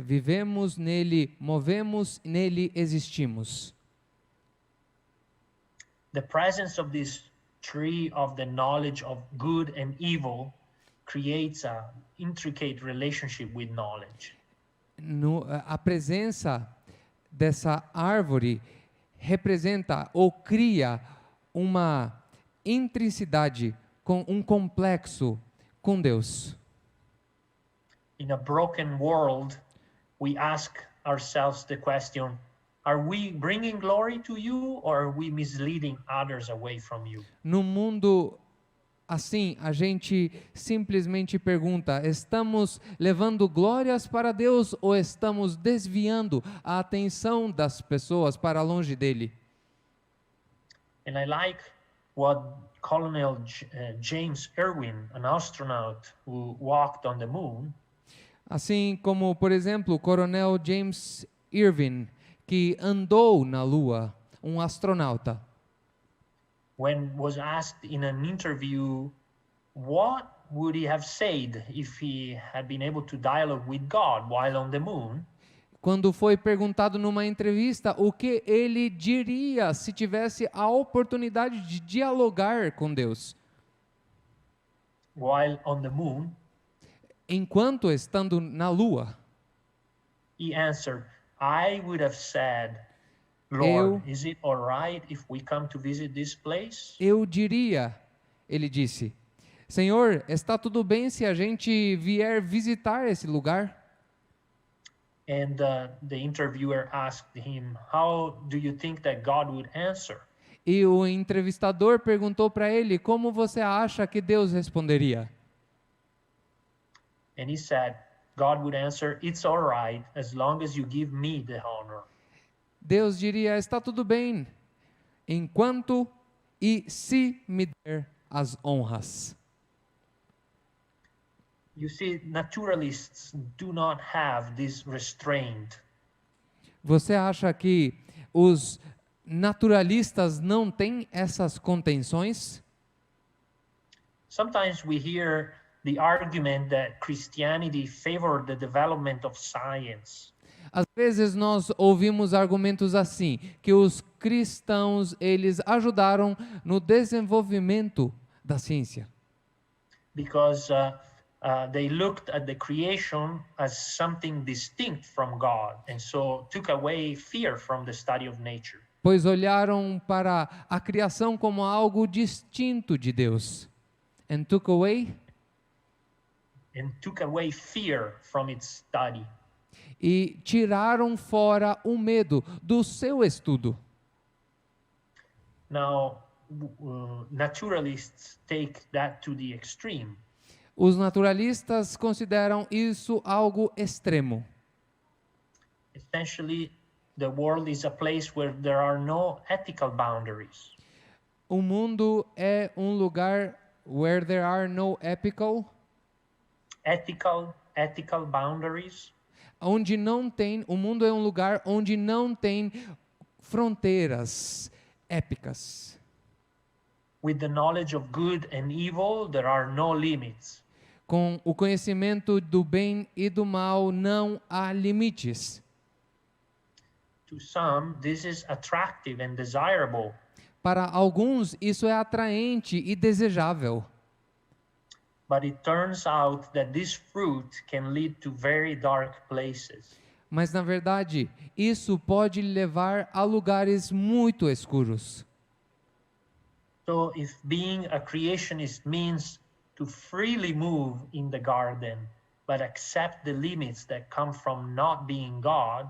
vivemos, nele movemos, nele existimos. The presence of this tree of the knowledge of good and evil creates an intricate relationship with knowledge. A presença dessa árvore representa ou cria uma intricidade, com um complexo com Deus. In a broken world, we ask ourselves the question, are we bringing glory to you or are we misleading others away from you? No mundo assim, a gente simplesmente pergunta: estamos levando glórias para Deus ou estamos desviando a atenção das pessoas para longe dele? And I like what Colonel James Irwin, an astronaut who walked on the moon, assim como, por exemplo, o Coronel James Irwin, que andou na Lua, um astronauta. When was asked in an interview, what would he have said if he had been able to dialogue with God while on the moon? quando foi perguntado numa entrevista o que ele diria se tivesse a oportunidade de dialogar com Deus. While on the moon, Enquanto estando na lua, he answered, I would have said, Lord, is it all right if we come to visit this place? eu diria, ele disse, Senhor, está tudo bem se a gente vier visitar esse lugar? And the interviewer asked him, how do you think that God would answer? E o entrevistador perguntou para ele, como você acha que Deus responderia? And he said, God would answer, it's all right as long as you give me the honor. Deus diria, está tudo bem, enquanto e se me der as honras. You see, naturalists do not have this restraint. Você acha que os naturalistas não têm essas contenções? Sometimes we hear the argument that Christianity favored the development of science. Às vezes nós ouvimos argumentos assim, que os cristãos, eles ajudaram no desenvolvimento da ciência. Because they looked at the creation as something distinct from God, and so took away fear from the study of nature. Pois olharam para a criação como algo distinto de Deus. And took away Fear from its study. e tiraram fora o medo do seu estudo. Now, naturalists take that to the extreme. Os naturalistas consideram isso algo extremo. Essentially, the world is a place where there are no ethical boundaries. O mundo é um lugar where there are no Ethical boundaries. Onde não tem, o mundo é um lugar onde não tem fronteiras épicas. With the knowledge of good and evil, there are no limits. Com o conhecimento do bem e do mal, não há limites. To some, this is attractive and desirable. Para alguns, isso é atraente e desejável. But it turns out that this fruit can lead to very dark places. Mas, na verdade, isso pode levar a lugares muito escuros. So if being a creationist means to freely move in the garden, but accept the limits that come from not being God,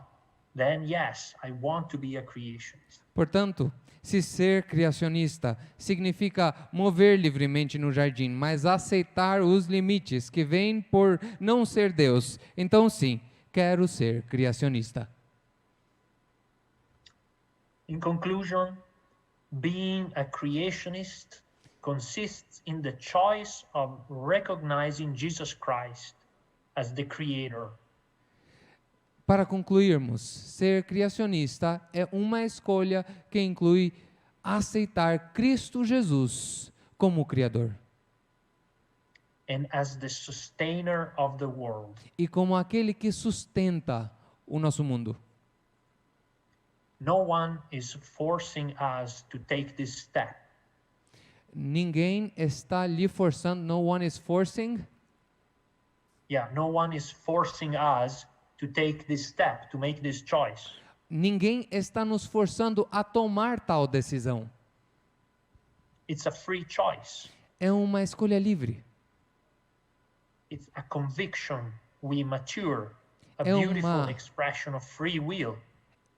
then yes, I want to be a creationist. Portanto, se ser criacionista significa mover livremente no jardim, mas aceitar os limites que vêm por não ser Deus, então sim, quero ser criacionista. In conclusion, being a creationist consists in the choice of recognizing Jesus Christ as the creator. Para concluirmos, ser criacionista é uma escolha que inclui aceitar Cristo Jesus como Criador And as the sustainer of the world. e como aquele que sustenta o nosso mundo. No one is forcing us to take this step. Ninguém está lhe forçando, no one is forcing. Yeah, no one is forcing us to take this step, to make this choice. Ninguém está nos forçando a tomar tal decisão. It's a free choice. É uma escolha livre. It's a conviction we mature, a É beautiful uma- expression of free will.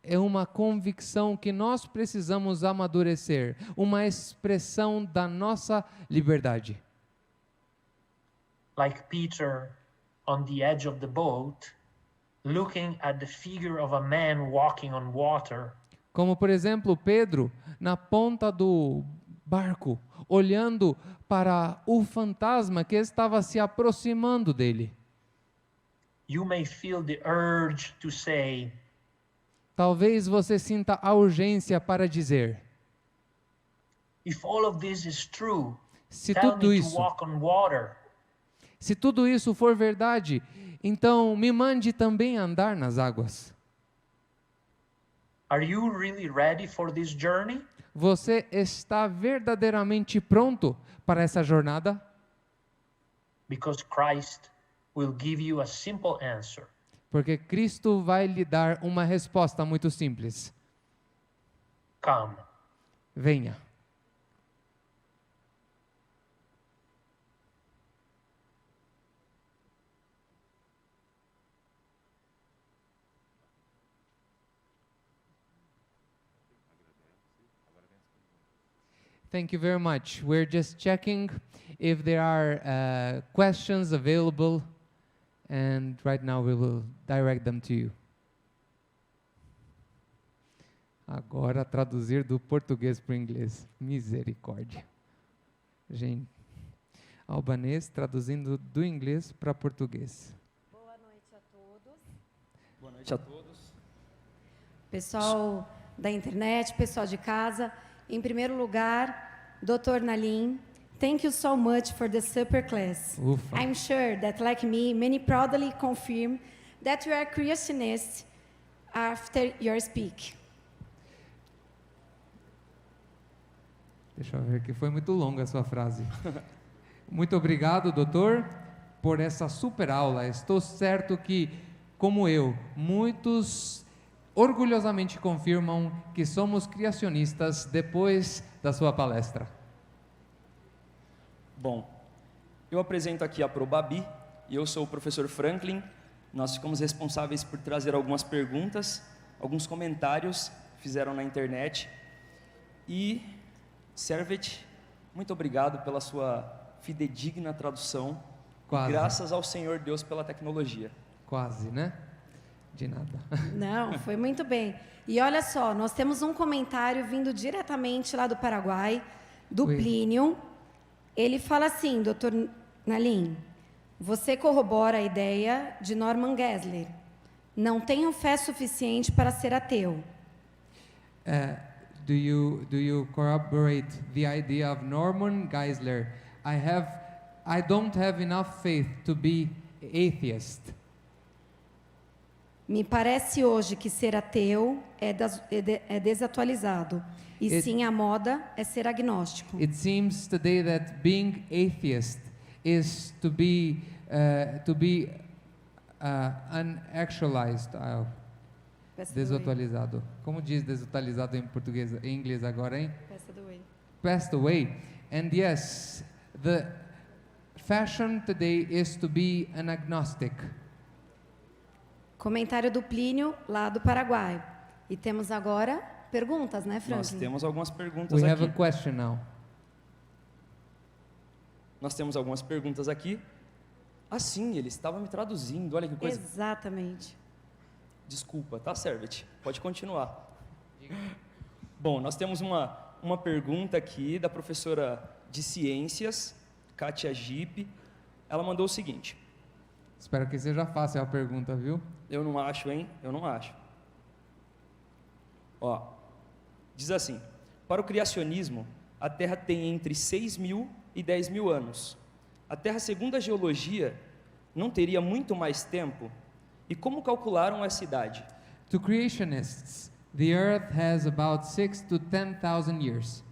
É uma convicção que nós precisamos amadurecer, uma expressão da nossa liberdade. Like Peter on the edge of the boat, looking at the figure of a man walking on water, Como, por exemplo, Pedro, na ponta do barco, olhando para o fantasma que estava se aproximando dele. you may feel the urge to say, Talvez você sinta a urgência para dizer: if all of this is true, se tell tudo me to isso, walk on water. se tudo isso for verdade, então me mande também andar nas águas. Are you really ready for this journey? Você está verdadeiramente pronto para essa jornada? Because Christ will give you a simple answer. Porque Cristo vai lhe dar uma resposta muito simples. Come. Venha. Thank you very much. We're just checking if there are questions available, and right now we will direct them to you. Agora traduzir do português para o inglês. Misericórdia. Gente, albanês traduzindo do inglês para português. Boa noite a todos. Boa noite a todos. Pessoal da internet, pessoal de casa. Em primeiro lugar, Dr. Nalim, thank you so much for the super class. Ufa. I'm sure that, like me, many proudly confirm that you are creationists after your speak. Deixa eu ver que foi muito longa a sua frase. Muito obrigado, doutor, por essa super aula. Estou certo que, como eu, muitos orgulhosamente confirmam que somos criacionistas depois da sua palestra. Bom, eu apresento aqui a Probabi e eu sou o professor Franklin. Nós ficamos responsáveis por trazer algumas perguntas, alguns comentários que fizeram na internet. E, Servet, muito obrigado pela sua fidedigna tradução. Quase. Graças ao Senhor Deus pela tecnologia. Quase, né? De nada. Não, foi muito bem. E olha só, nós temos um comentário vindo diretamente lá do Paraguai, do Oi. Plínio. Ele fala assim, Dr. Nalim, você corrobora a ideia de Norman Geisler. Não tenho fé suficiente para ser ateu. Do you corroborate the idea of Norman Geisler? I don't have enough faith to be atheist. Me parece hoje que ser ateu é desatualizado. E sim, a moda é ser agnóstico. It seems today that being atheist is to be unactualized, desatualizado. Como diz desatualizado em português, em inglês agora, hein? Passed away. And yes, the fashion today is to be an agnostic. Comentário do Plínio, lá do Paraguai. E temos agora perguntas, né, Franklin? Nós temos algumas perguntas We have a aqui. question now. Nós temos algumas perguntas aqui. Ah, sim, ele estava me traduzindo. Olha que coisa. Exatamente. Desculpa, tá, Servet? Pode continuar. Bom, nós temos uma pergunta aqui da professora de Ciências, Kátia Gipe. Ela mandou o seguinte. Espero que seja fácil a pergunta, viu? Eu não acho, hein? Eu não acho. Ó, diz assim: para o criacionismo, a Terra tem entre 6.000 e 10.000 anos. A Terra, segundo a geologia, não teria muito mais tempo? E como calcularam essa idade? To creationists, the Earth has about 6,000 to 10,000 years.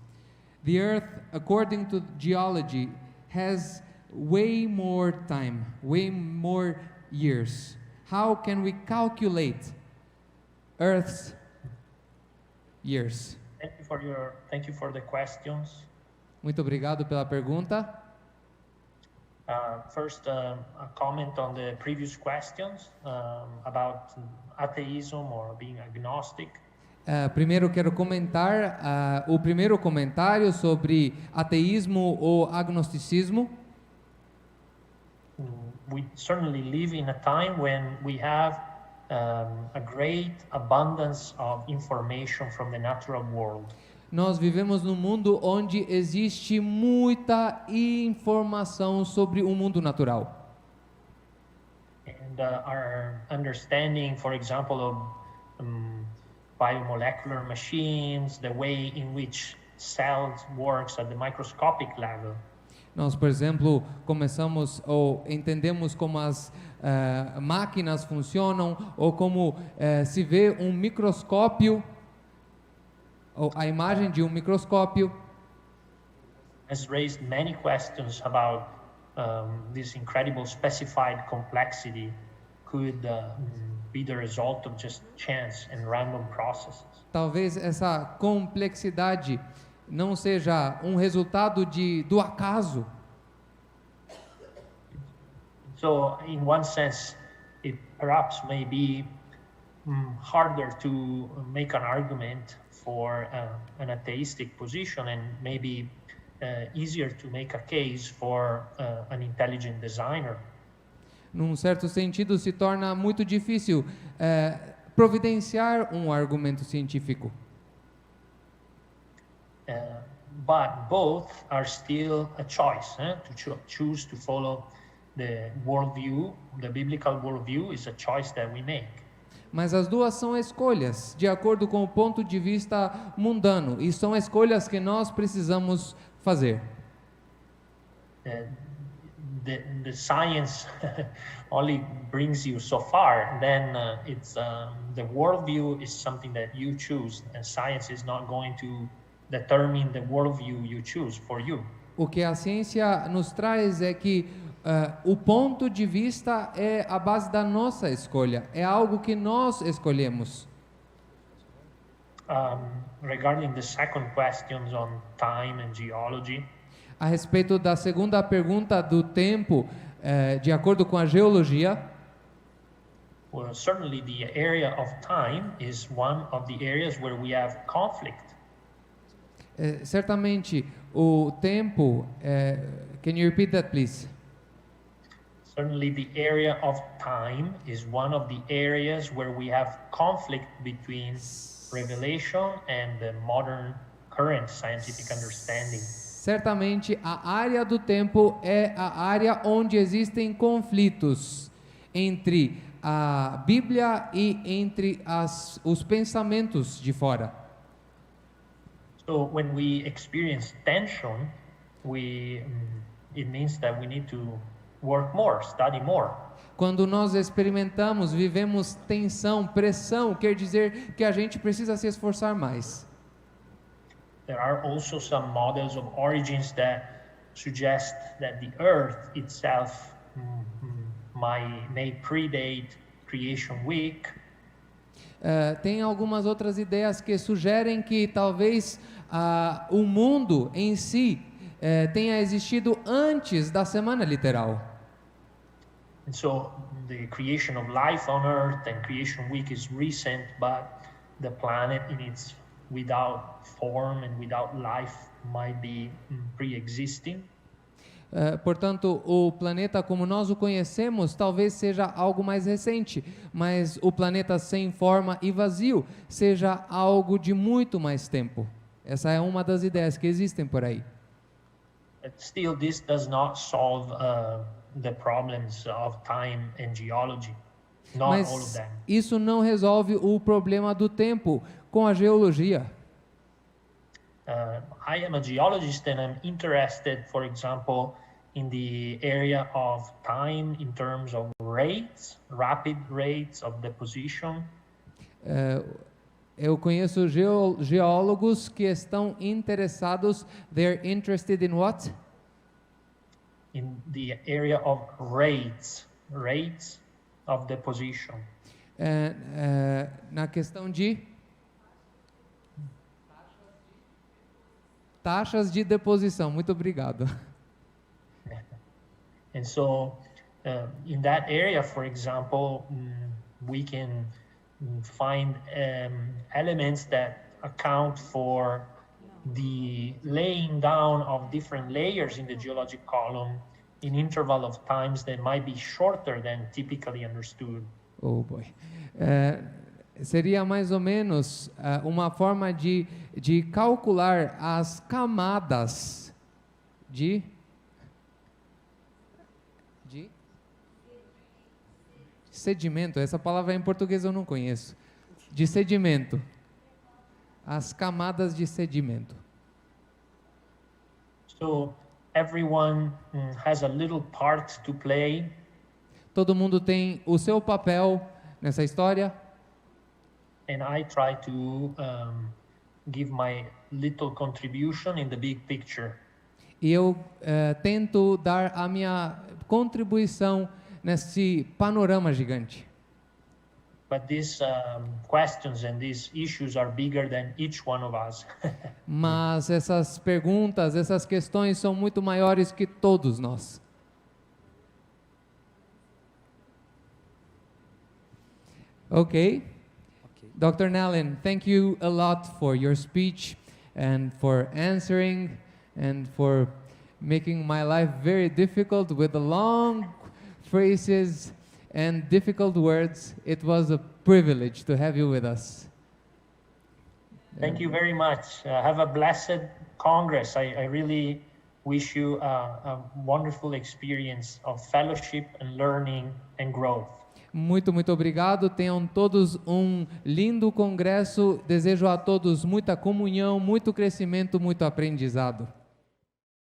The Earth, according to geology, has way more time, way more years. How can we calculate Earth's years? Thank you for the questions. Muito obrigado pela pergunta. First, a comment on the previous questions about atheism or being agnostic. Primeiro quero comentar o primeiro comentário sobre ateísmo ou agnosticismo. We certainly live in a time when we have a great abundance of information from the natural world. Nós vivemos num mundo onde existe muita informação sobre o mundo natural. And our understanding, for example, of biomolecular machines, the way in which cells works at the microscopic level. Nós, por exemplo, começamos ou entendemos como as máquinas funcionam ou como se vê um microscópio A imagem de um microscópio has raised many questions about this incredible specified complexity could be the result of just chance and random processes. talvez essa complexidade não seja um resultado do acaso. So, in one sense, it perhaps may be harder to make an argument for an atheistic position, and maybe easier to make a case for an intelligent designer. Num certo sentido, se torna muito difícil providenciar um argumento científico. But both are still a choice, to choose to follow the worldview. The biblical worldview is a choice that we make. Mas as duas são escolhas, de acordo com o ponto de vista mundano, e são escolhas que nós precisamos fazer. The science only brings you so far. Then it's the worldview is something that you choose, and science is not going to determine the worldview you choose for you. O que a ciência nos traz é que o ponto de vista é a base da nossa escolha, é algo que nós escolhemos. Regarding the second questions on time and geology, A respeito da segunda pergunta do tempo, de acordo com a geologia, well, certainly the area of time is one of the areas where we have conflict. certamente o tempo, can you repeat that please? Certainly the area of time is one of the areas where we have conflict between revelation and the modern current scientific understanding. Certamente a área do tempo é a área onde existem conflitos entre a Bíblia e entre os pensamentos de fora. So when we experience tension, it means that we need to work more, study more. Quando nós experimentamos, vivemos tensão, pressão, quer dizer que a gente precisa se esforçar mais. There are also some models of origins that suggest that the Earth itself may predate creation week. Tem algumas outras ideias que sugerem que talvez o mundo em si tenha existido antes da semana literal. And so the creation of life on Earth and creation week is recent, but the planet in its without form and without life might be pre-existing. Portanto, o planeta como nós o conhecemos talvez seja algo mais recente, mas o planeta sem forma e vazio seja algo de muito mais tempo. Essa é uma das ideias que existem por aí. But still, this does not solve the problems of time and geology. Not all of Mas them. isso não resolve o problema do tempo com a geologia. I am a geologist and I'm interested, for example, in the area of time in terms of rates, rapid rates of deposition. Eu conheço geólogos que estão interessados. They're interested in what? In the area of rates of deposition. Na questão de taxas de deposição. Muito obrigado. And so, in that area, for example, we can find elements that account for the laying down of different layers in the geologic column in interval of times that might be shorter than typically understood. Oh boy. Seria mais ou menos uma forma de calcular as camadas de sedimento. Essa palavra em português eu não conheço. De sedimento. As camadas de sedimento. So everyone has a little part to play. Todo mundo tem o seu papel nessa história. And I try to give my little contribution in the big picture. E eu tento dar a minha contribuição nesse panorama gigante. But these questions and these issues are bigger than each one of us. Mas essas perguntas, essas questões são muito maiores que todos nós. Okay. Dr. Nallin, thank you a lot for your speech and for answering and for making my life very difficult with the long phrases and difficult words. It was a privilege to have you with us. Thank you very much. Have a blessed Congress. I really wish you a wonderful experience of fellowship and learning and growth. Muito, muito obrigado. Tenham todos um lindo congresso. Desejo a todos muita comunhão, muito crescimento, muito aprendizado.